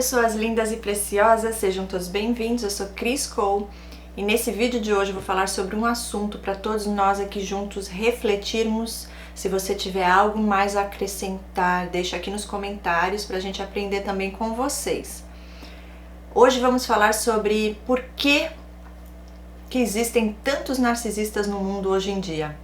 pessoas lindas e preciosas, sejam todos bem-vindos. Eu sou Cris Cole e nesse vídeo de hoje eu vou falar sobre um assunto para todos nós aqui juntos refletirmos. Se você tiver algo mais a acrescentar, deixa aqui nos comentários para a gente aprender também com vocês. Hoje vamos falar sobre por que existem tantos narcisistas no mundo hoje em dia.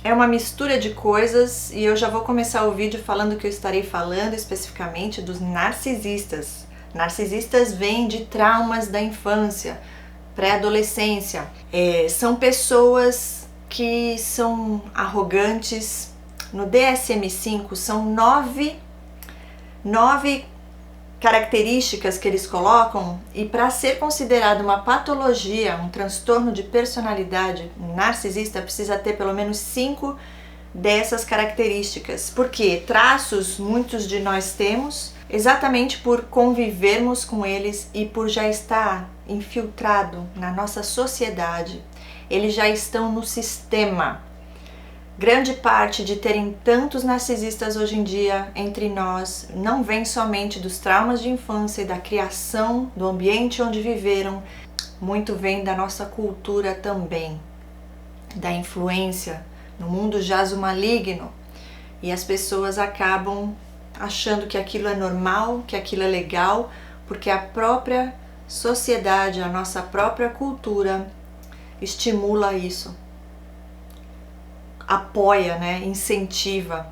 É uma mistura de coisas e eu já vou começar o vídeo falando que eu estarei falando especificamente dos narcisistas. Narcisistas vêm de traumas da infância, pré-adolescência. São pessoas que são arrogantes. No DSM-5 são nove características que eles colocam, e para ser considerado uma patologia, um transtorno de personalidade narcisista, precisa ter pelo menos 5 dessas características. Porque traços muitos de nós temos exatamente por convivermos com eles e por já estar infiltrado na nossa sociedade. Eles já estão no sistema. Grande parte de terem tantos narcisistas hoje em dia entre nós não vem somente dos traumas de infância e da criação, do ambiente onde viveram, muito vem da nossa cultura também, da influência. No mundo jaz o maligno e as pessoas acabam achando que aquilo é normal, que aquilo é legal, porque a própria sociedade, a nossa própria cultura estimula isso. Apoia, incentiva,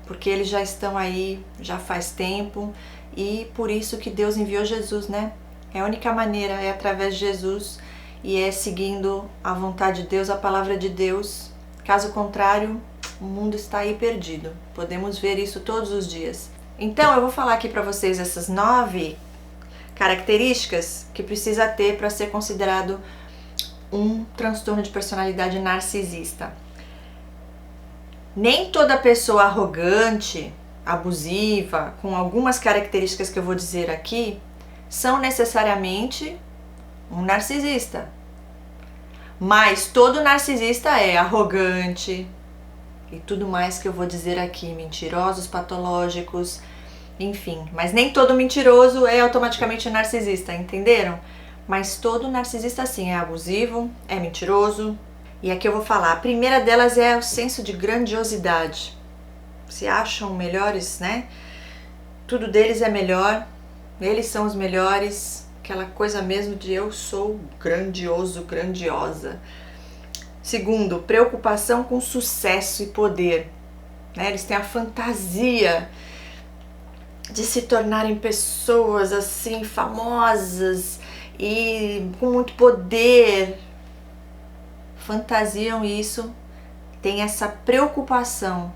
porque eles já estão aí já faz tempo e por isso que Deus enviou Jesus, É a única maneira, é através de Jesus e é seguindo a vontade de Deus, a palavra de Deus. Caso contrário, o mundo está aí perdido. Podemos ver isso todos os dias. Então eu vou falar aqui para vocês essas 9 características que precisa ter para ser considerado um transtorno de personalidade narcisista. Nem toda pessoa arrogante, abusiva, com algumas características que eu vou dizer aqui, são necessariamente um narcisista. Mas todo narcisista é arrogante e tudo mais que eu vou dizer aqui, mentirosos, patológicos, enfim. Mas nem todo mentiroso é automaticamente narcisista, entenderam? Mas todo narcisista sim é abusivo, é mentiroso. E aqui eu vou falar, a primeira delas é o senso de grandiosidade. Se acham melhores, Tudo deles é melhor, eles são os melhores, aquela coisa mesmo de eu sou grandioso, grandiosa. Segundo, preocupação com sucesso e poder. Eles têm a fantasia de se tornarem pessoas assim, famosas e com muito poder. Fantasiam isso, tem essa preocupação,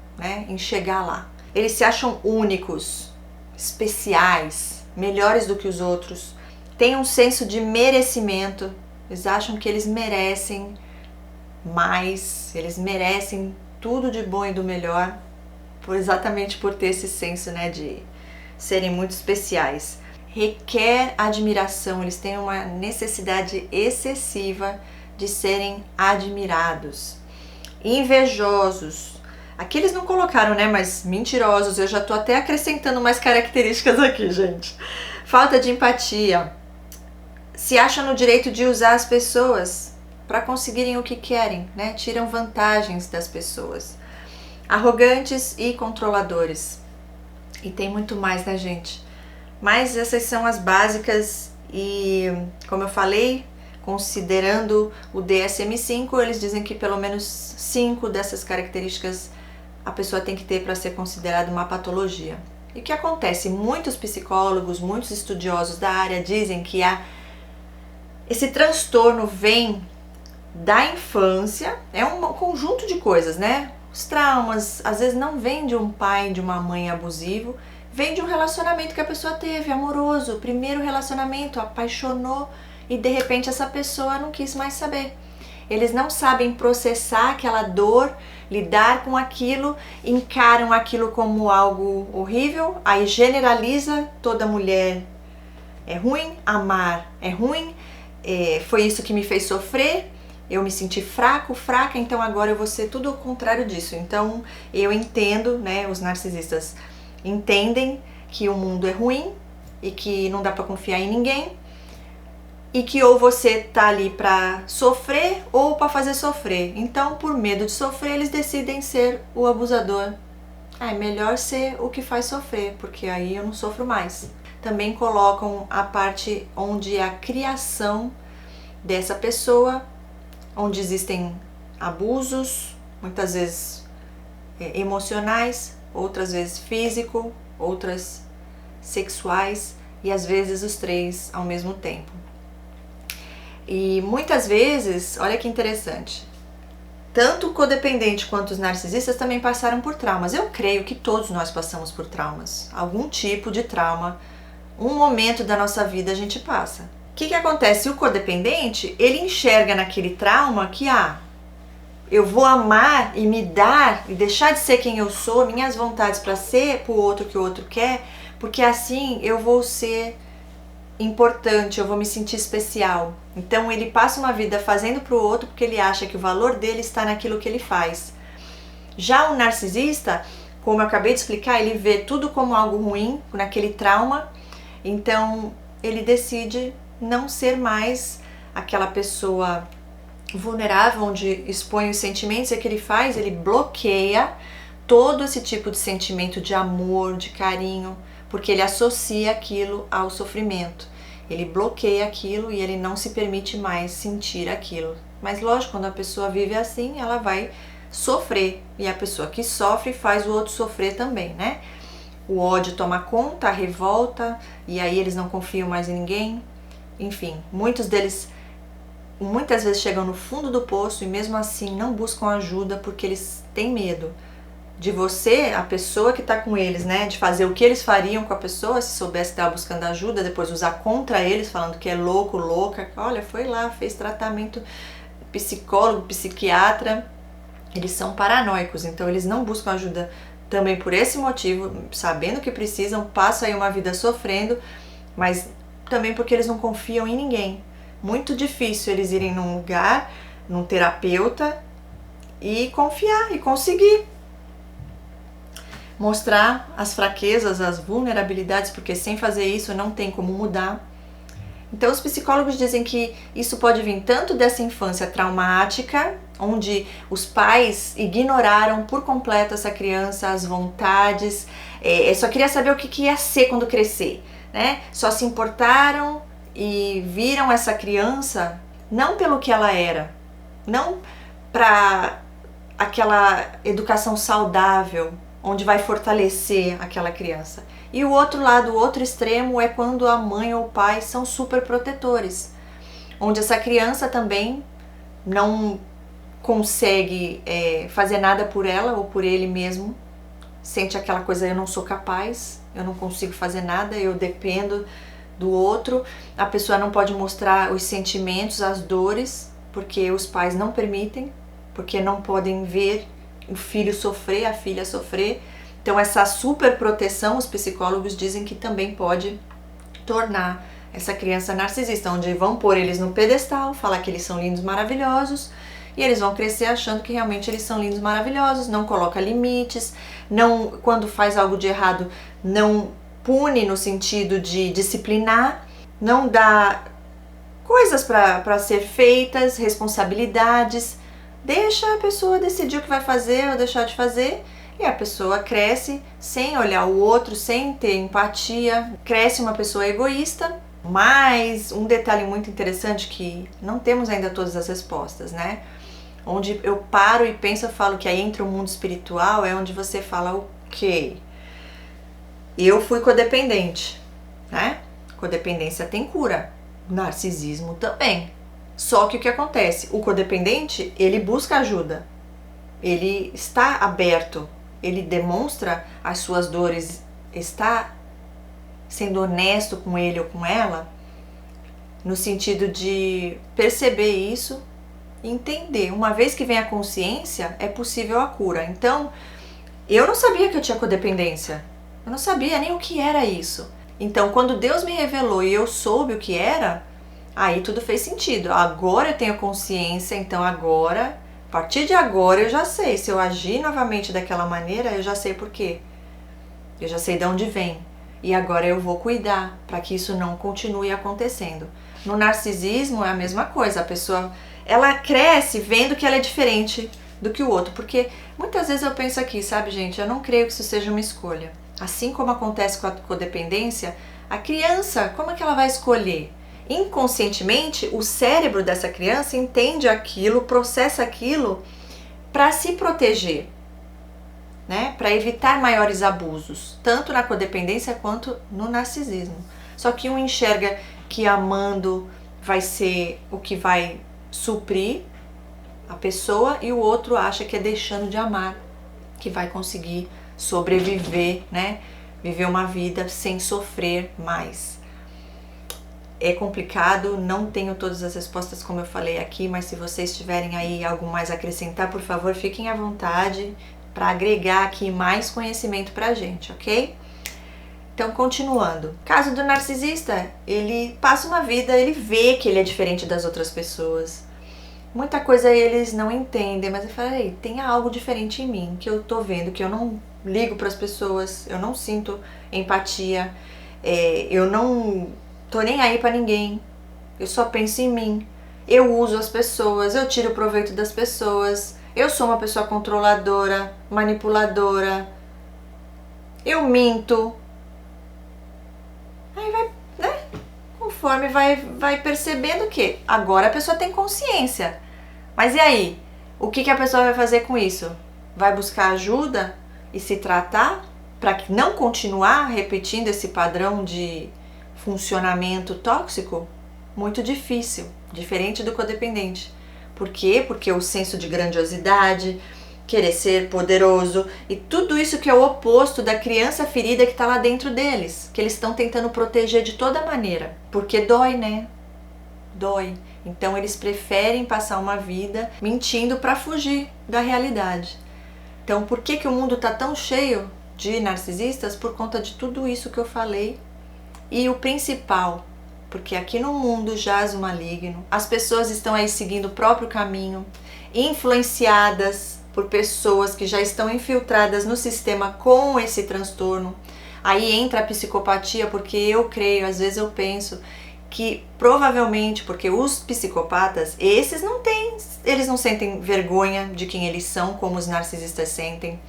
em chegar lá. Eles se acham únicos, especiais, melhores do que os outros. Tem um senso de merecimento, eles acham que eles merecem mais, eles merecem tudo de bom e do melhor, exatamente por ter esse senso, de serem muito especiais. Requer admiração, eles têm uma necessidade excessiva de serem admirados. Invejosos. Aqui eles não colocaram, mas mentirosos. Eu já tô até acrescentando mais características aqui, gente. Falta de empatia. Se acham no direito de usar as pessoas para conseguirem o que querem, Tiram vantagens das pessoas. Arrogantes e controladores. E tem muito mais, gente? Mas essas são as básicas e, como eu falei, considerando o DSM-5, eles dizem que pelo menos 5 dessas características a pessoa tem que ter para ser considerada uma patologia. E o que acontece? Muitos psicólogos, muitos estudiosos da área dizem que esse transtorno vem da infância, é um conjunto de coisas, Os traumas, às vezes não vem de um pai, de uma mãe abusivo, vem de um relacionamento que a pessoa teve, amoroso, primeiro relacionamento, apaixonou, e de repente essa pessoa não quis mais saber. Eles não sabem processar aquela dor, lidar com aquilo, encaram aquilo como algo horrível, aí generaliza, toda mulher é ruim, amar é ruim, foi isso que me fez sofrer, eu me senti fraco, fraca, então agora eu vou ser tudo o contrário disso. Então eu entendo, os narcisistas entendem que o mundo é ruim, e que não dá para confiar em ninguém, e que ou você tá ali para sofrer ou para fazer sofrer. Então, por medo de sofrer, eles decidem ser o abusador. É melhor ser o que faz sofrer, porque aí eu não sofro mais. Também colocam a parte onde a criação dessa pessoa, onde existem abusos, muitas vezes emocionais, outras vezes físico, outras sexuais e às vezes os três ao mesmo tempo. E muitas vezes, olha que interessante, tanto o codependente quanto os narcisistas também passaram por traumas. Eu creio que todos nós passamos por traumas, algum tipo de trauma, um momento da nossa vida a gente passa. O que acontece? O codependente, ele enxerga naquele trauma que eu vou amar e me dar e deixar de ser quem eu sou, minhas vontades para ser pro outro que o outro quer, porque assim eu vou ser importante, eu vou me sentir especial. Então ele passa uma vida fazendo pro outro porque ele acha que o valor dele está naquilo que ele faz. Já o narcisista, como eu acabei de explicar, ele vê tudo como algo ruim, naquele trauma, então ele decide não ser mais aquela pessoa vulnerável, onde expõe os sentimentos. E o que ele faz? Ele bloqueia todo esse tipo de sentimento de amor, de carinho, porque ele associa aquilo ao sofrimento. Ele bloqueia aquilo e ele não se permite mais sentir aquilo. Mas lógico, quando a pessoa vive assim, ela vai sofrer. E a pessoa que sofre faz o outro sofrer também, né? O ódio toma conta, a revolta, e aí eles não confiam mais em ninguém. Enfim, muitos deles muitas vezes chegam no fundo do poço e mesmo assim não buscam ajuda porque eles têm medo de você, a pessoa que está com eles, né, de fazer o que eles fariam com a pessoa se soubesse que estava buscando ajuda, depois usar contra eles, falando que é louco, louca. Olha, foi lá, fez tratamento, psicólogo, psiquiatra. Eles são paranoicos, então eles não buscam ajuda também por esse motivo, sabendo que precisam, passam aí uma vida sofrendo, mas também porque eles não confiam em ninguém. Muito difícil eles irem num lugar, num terapeuta e confiar e conseguir mostrar as fraquezas, as vulnerabilidades, porque sem fazer isso não tem como mudar. Então os psicólogos dizem que isso pode vir tanto dessa infância traumática, onde os pais ignoraram por completo essa criança, as vontades, só queria saber o que ia ser quando crescer, né? Só se importaram e viram essa criança não pelo que ela era, não para aquela educação saudável, onde vai fortalecer aquela criança. E o outro lado, o outro extremo é quando a mãe ou o pai são super protetores, onde essa criança também não consegue fazer nada por ela ou por ele mesmo, sente aquela coisa, eu não sou capaz, eu não consigo fazer nada, eu dependo do outro. A pessoa não pode mostrar os sentimentos, as dores, porque os pais não permitem, porque não podem ver o filho sofrer, a filha sofrer. Então essa super proteção, os psicólogos dizem que também pode tornar essa criança narcisista, onde vão pôr eles no pedestal, falar que eles são lindos, maravilhosos, e eles vão crescer achando que realmente eles são lindos, maravilhosos, não coloca limites, não, quando faz algo de errado, não pune no sentido de disciplinar, não dá coisas para ser feitas, responsabilidades, deixa a pessoa decidir o que vai fazer ou deixar de fazer, e a pessoa cresce sem olhar o outro, sem ter empatia, cresce uma pessoa egoísta. Mas um detalhe muito interessante que não temos ainda todas as respostas, né? Onde eu paro e penso, eu falo que aí entra o mundo espiritual, é onde você fala, ok, eu fui codependente, né? Codependência tem cura, narcisismo também. Só que o que acontece? O codependente, ele busca ajuda, ele está aberto, ele demonstra as suas dores, está sendo honesto com ele ou com ela, no sentido de perceber isso e entender. Uma vez que vem a consciência, é possível a cura. Então, eu não sabia que eu tinha codependência, eu não sabia nem o que era isso. Então, quando Deus me revelou e eu soube o que era, aí tudo fez sentido. Agora eu tenho consciência, então agora, a partir de agora eu já sei. Se eu agir novamente daquela maneira, eu já sei por quê. Eu já sei de onde vem. e agora eu vou cuidar para que isso não continue acontecendo. No narcisismo é a mesma coisa, a pessoa ela cresce vendo que ela é diferente do que o outro, porque muitas vezes eu penso aqui, sabe, gente, eu não creio que isso seja uma escolha. Assim como acontece com a codependência, a criança, como é que ela vai escolher? Inconscientemente, o cérebro dessa criança entende aquilo, processa aquilo para se proteger, né? Para evitar maiores abusos, tanto na codependência quanto no narcisismo. Só que um enxerga que amando vai ser o que vai suprir a pessoa e o outro acha que é deixando de amar que vai conseguir sobreviver, né? Viver uma vida sem sofrer mais. É complicado, não tenho todas as respostas como eu falei aqui, mas se vocês tiverem aí algo mais a acrescentar, por favor, fiquem à vontade para agregar aqui mais conhecimento pra gente, ok? Então, continuando. Caso do narcisista, ele passa uma vida, ele vê que ele é diferente das outras pessoas. Muita coisa eles não entendem, mas eu falei, tem algo diferente em mim, que eu tô vendo, que eu não ligo pras pessoas, eu não sinto empatia, eu não tô nem aí pra ninguém, eu só penso em mim, eu uso as pessoas, eu tiro proveito das pessoas, eu sou uma pessoa controladora, manipuladora, eu minto. Aí vai, né? Conforme vai percebendo que agora a pessoa tem consciência. Mas e aí? O que a pessoa vai fazer com isso? Vai buscar ajuda e se tratar para não continuar repetindo esse padrão de funcionamento tóxico? Muito difícil, diferente do codependente. Por quê? Porque o senso de grandiosidade, querer ser poderoso e tudo isso que é o oposto da criança ferida que está lá dentro deles, que eles estão tentando proteger de toda maneira, porque dói, né? Dói. Então eles preferem passar uma vida mentindo para fugir da realidade. Então por que o mundo está tão cheio de narcisistas? Por conta de tudo isso que eu falei. E o principal, porque aqui no mundo jaz o maligno, as pessoas estão aí seguindo o próprio caminho, influenciadas por pessoas que já estão infiltradas no sistema com esse transtorno. Aí entra a psicopatia, porque eu creio, às vezes eu penso que provavelmente, porque os psicopatas, eles não sentem vergonha de quem eles são, como os narcisistas sentem.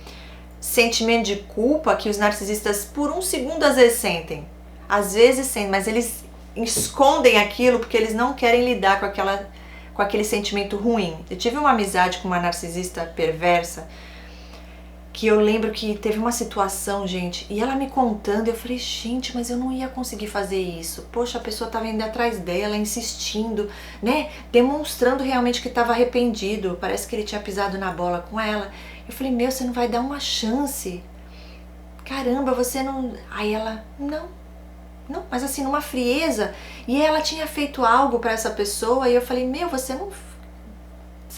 Sentimento de culpa que os narcisistas por um segundo às vezes sentem. Às vezes sentem, mas eles escondem aquilo porque eles não querem lidar com aquele sentimento ruim. Eu tive uma amizade com uma narcisista perversa, que eu lembro que teve uma situação, gente, e ela me contando, eu falei, gente, mas eu não ia conseguir fazer isso. Poxa, a pessoa estava indo atrás dela, insistindo, né, demonstrando realmente que estava arrependido. Parece que ele tinha pisado na bola com ela. Eu falei, meu, você não vai dar uma chance? Caramba, você não... Aí ela, não, mas assim, numa frieza. E ela tinha feito algo pra essa pessoa e eu falei, meu, você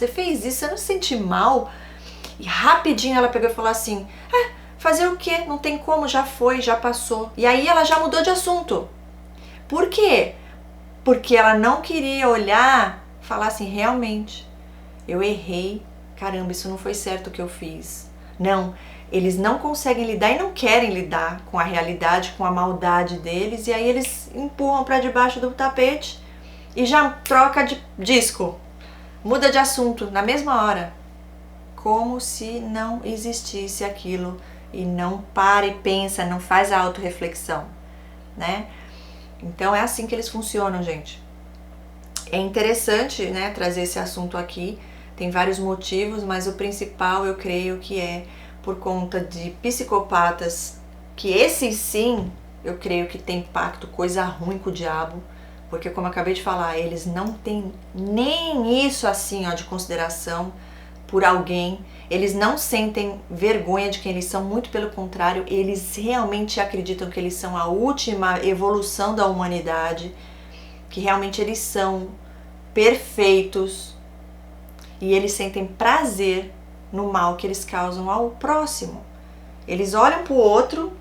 fez isso, você não se sente mal? E rapidinho ela pegou e falou assim, fazer o quê? Não tem como, já foi, já passou. E aí ela já mudou de assunto. Por quê? Porque ela não queria olhar, falar assim, realmente, eu errei, caramba, isso não foi certo o que eu fiz. Não, eles não conseguem lidar e não querem lidar com a realidade, com a maldade deles, e aí eles empurram para debaixo do tapete e já troca de disco, muda de assunto na mesma hora, como se não existisse aquilo, e não para e pensa, não faz a autorreflexão, né? Então é assim que eles funcionam, gente. É interessante, né, trazer esse assunto aqui, tem vários motivos, mas o principal eu creio que é por conta de psicopatas, que esses sim, eu creio que tem pacto, coisa ruim com o diabo, porque como eu acabei de falar, eles não têm nem isso assim, ó, de consideração por alguém, eles não sentem vergonha de quem eles são, muito pelo contrário, eles realmente acreditam que eles são a última evolução da humanidade, que realmente eles são perfeitos e eles sentem prazer no mal que eles causam ao próximo. Eles olham pro outro,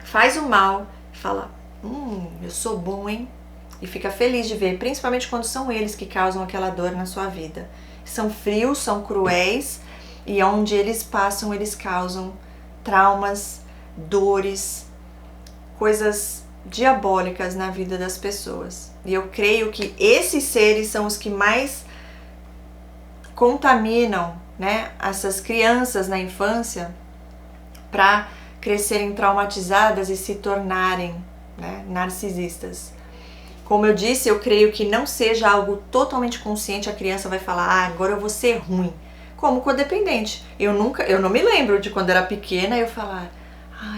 faz o mal, fala, eu sou bom, hein? E fica feliz de ver, principalmente quando são eles que causam aquela dor na sua vida. São frios, são cruéis, e onde eles passam, eles causam traumas, dores, coisas diabólicas na vida das pessoas. E eu creio que esses seres são os que mais contaminam, né, essas crianças na infância para crescerem traumatizadas e se tornarem, né, narcisistas. Como eu disse, eu creio que não seja algo totalmente consciente, a criança vai falar, agora eu vou ser ruim. Como codependente. Eu não me lembro de quando era pequena eu falar,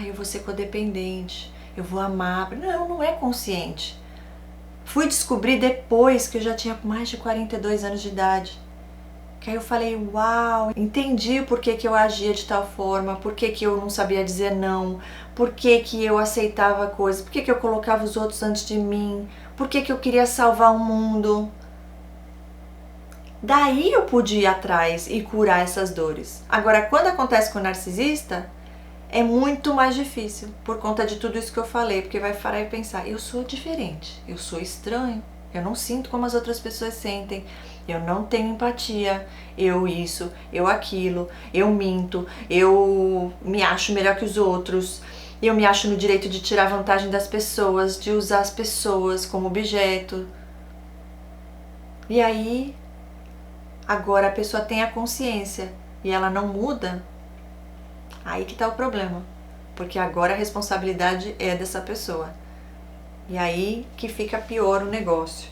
eu vou ser codependente, eu vou amar. Não é consciente. Fui descobrir depois que eu já tinha mais de 42 anos de idade. Que aí eu falei, uau, entendi por que eu agia de tal forma, por que eu não sabia dizer não, por que eu aceitava coisas, por que eu colocava os outros antes de mim, por que eu queria salvar o mundo. Daí eu pude ir atrás e curar essas dores. Agora, quando acontece com o narcisista, é muito mais difícil, por conta de tudo isso que eu falei, porque vai parar e pensar, eu sou diferente, eu sou estranho, eu não sinto como as outras pessoas sentem, eu não tenho empatia, eu isso, eu aquilo, eu minto, eu me acho melhor que os outros, eu me acho no direito de tirar vantagem das pessoas, de usar as pessoas como objeto. E aí, agora a pessoa tem a consciência e ela não muda, aí que tá o problema, porque agora a responsabilidade é dessa pessoa. E aí que fica pior o negócio,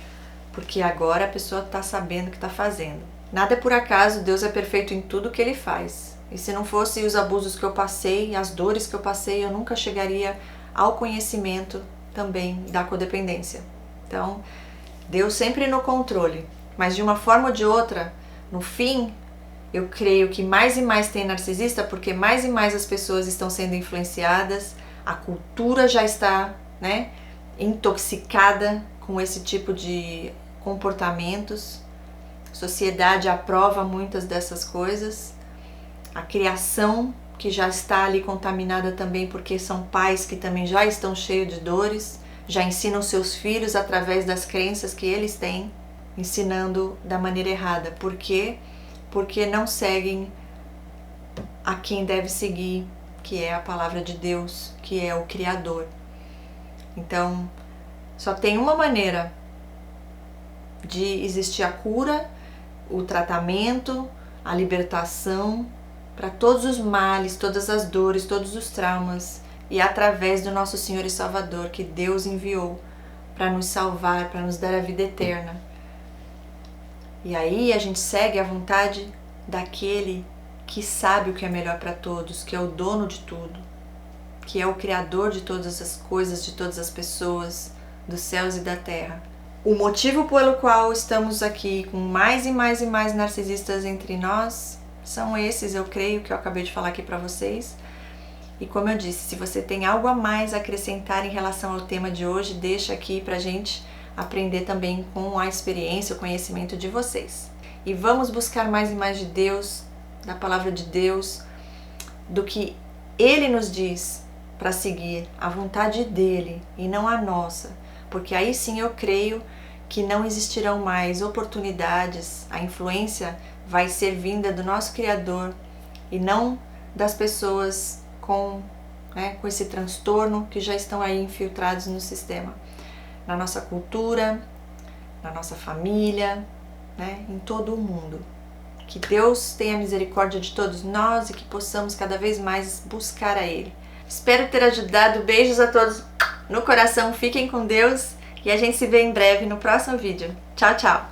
porque agora a pessoa tá sabendo o que tá fazendo. Nada é por acaso, Deus é perfeito em tudo que Ele faz. E se não fosse os abusos que eu passei, as dores que eu passei, eu nunca chegaria ao conhecimento também da codependência. Então, Deus sempre no controle, mas de uma forma ou de outra, no fim, eu creio que mais e mais tem narcisista, porque mais e mais as pessoas estão sendo influenciadas, a cultura já está, né, intoxicada com esse tipo de comportamentos, a sociedade aprova muitas dessas coisas, a criação que já está ali contaminada também, porque são pais que também já estão cheios de dores, já ensinam seus filhos através das crenças que eles têm, ensinando da maneira errada. Por quê? Porque não seguem a quem deve seguir, que é a palavra de Deus, que é o Criador. Então, só tem uma maneira de existir a cura, o tratamento, a libertação para todos os males, todas as dores, todos os traumas, e através do nosso Senhor e Salvador, que Deus enviou para nos salvar, para nos dar a vida eterna. E aí a gente segue a vontade daquele que sabe o que é melhor para todos, que é o dono de tudo, que é o Criador de todas as coisas, de todas as pessoas, dos céus e da terra. O motivo pelo qual estamos aqui com mais e mais e mais narcisistas entre nós são esses, eu creio, que eu acabei de falar aqui para vocês. E como eu disse, se você tem algo a mais a acrescentar em relação ao tema de hoje, deixa aqui pra gente aprender também com a experiência, o conhecimento de vocês. E vamos buscar mais e mais de Deus, da palavra de Deus, do que Ele nos diz para seguir, a vontade dEle e não a nossa. Porque aí sim eu creio que não existirão mais oportunidades, a influência vai ser vinda do nosso Criador e não das pessoas com esse transtorno que já estão aí infiltrados no sistema, na nossa cultura, na nossa família, né, em todo o mundo. Que Deus tenha misericórdia de todos nós e que possamos cada vez mais buscar a Ele. Espero ter ajudado. Beijos a todos no coração, fiquem com Deus e a gente se vê em breve no próximo vídeo. Tchau, tchau!